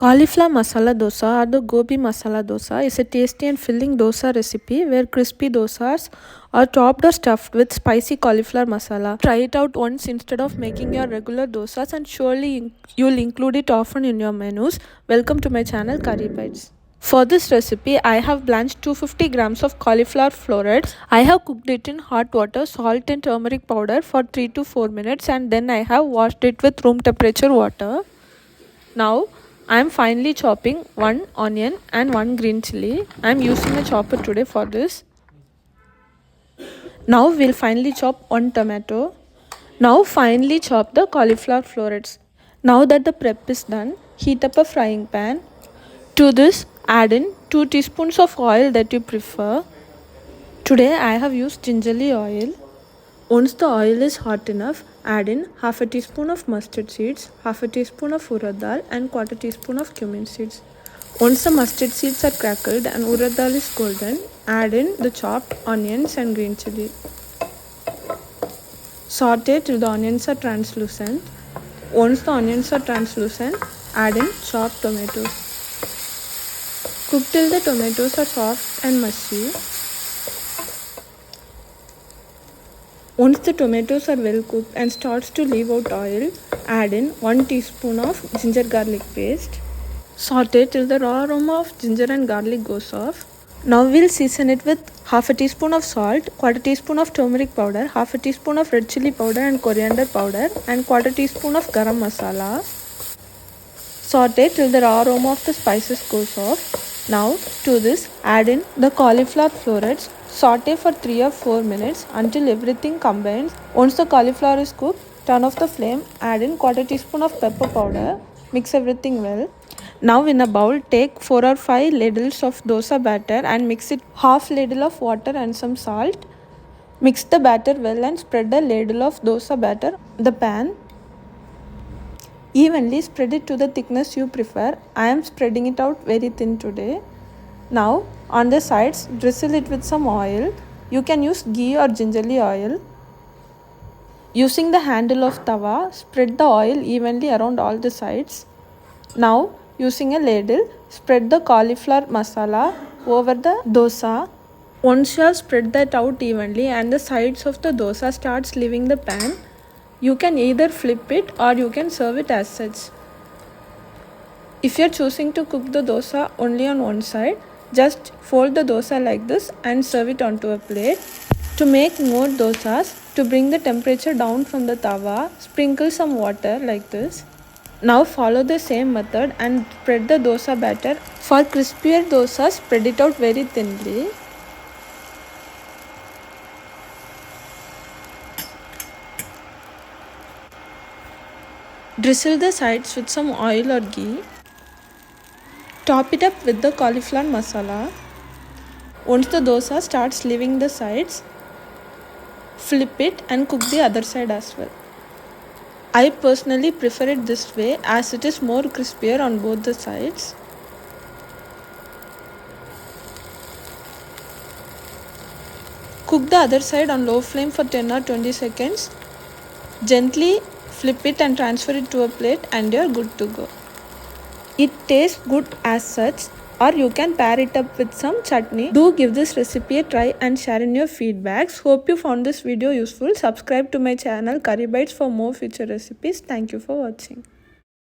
Cauliflower Masala Dosa or the Gobi Masala Dosa is a tasty and filling dosa recipe where crispy dosas are topped or stuffed with spicy cauliflower masala. Try it out once instead of making your regular dosas and surely you'll include it often in your menus. Welcome to my channel Curry Bites. For this recipe, I have blanched 250 grams of cauliflower florets. I have cooked it in hot water, salt and turmeric powder for 3 to 4 minutes and then I have washed it with room temperature water. Now, I am finely chopping 1 onion and 1 green chilli. I am using a chopper today for this. Now we'll finely chop 1 tomato. Now finely chop the cauliflower florets. Now that the prep is done, heat up a frying pan. To this, add in 2 teaspoons of oil that you prefer. Today I have used gingerly oil. Once the oil is hot enough, add in half a teaspoon of mustard seeds, half a teaspoon of urad dal and quarter teaspoon of cumin seeds. Once the mustard seeds are crackled and urad dal is golden, add in the chopped onions and green chilli. Sauté till the onions are translucent. Once the onions are translucent, add in chopped tomatoes. Cook till the tomatoes are soft and mushy. Once the tomatoes are well cooked and starts to leave out oil, add in 1 teaspoon of ginger garlic paste. Saute till the raw aroma of ginger and garlic goes off. Now we'll season it with half a teaspoon of salt, quarter teaspoon of turmeric powder, half a teaspoon of red chilli powder and coriander powder and quarter teaspoon of garam masala. Saute till the raw aroma of the spices goes off. Now to this add in the cauliflower florets. Saute for 3 or 4 minutes until everything combines. Once the cauliflower is cooked, turn off the flame, add in quarter teaspoon of pepper powder, mix everything well. Now in a bowl, take 4 or 5 ladles of dosa batter and mix it half ladle of water and some salt. Mix the batter well and spread a ladle of dosa batter on the pan. Evenly spread it to the thickness you prefer. I am spreading it out very thin today. Now on the sides, drizzle it with some oil. You can use ghee or gingerly oil. Using the handle of tawa, spread the oil evenly around all the sides. Now using a ladle, spread the cauliflower masala over the dosa. Once you have spread that out evenly and the sides of the dosa starts leaving the pan, you can either flip it or you can serve it as such. If you are choosing to cook the dosa only on one side, just fold the dosa like this and serve it onto a plate. To make more dosas, to bring the temperature down from the tawa, sprinkle some water like this. Now follow the same method and spread the dosa batter. For crispier dosas, spread it out very thinly. Drizzle the sides with some oil or ghee. Top it up with the cauliflower masala. Once the dosa starts leaving the sides, flip it and cook the other side as well. I personally prefer it this way as it is more crispier on both the sides. Cook the other side on low flame for 10 or 20 seconds. Gently flip it and transfer it to a plate and you're good to go. It tastes good as such, or you can pair it up with some chutney. Do give this recipe a try and share in your feedbacks. Hope you found this video useful. Subscribe to my channel Curry Bites for more future recipes. Thank you for watching.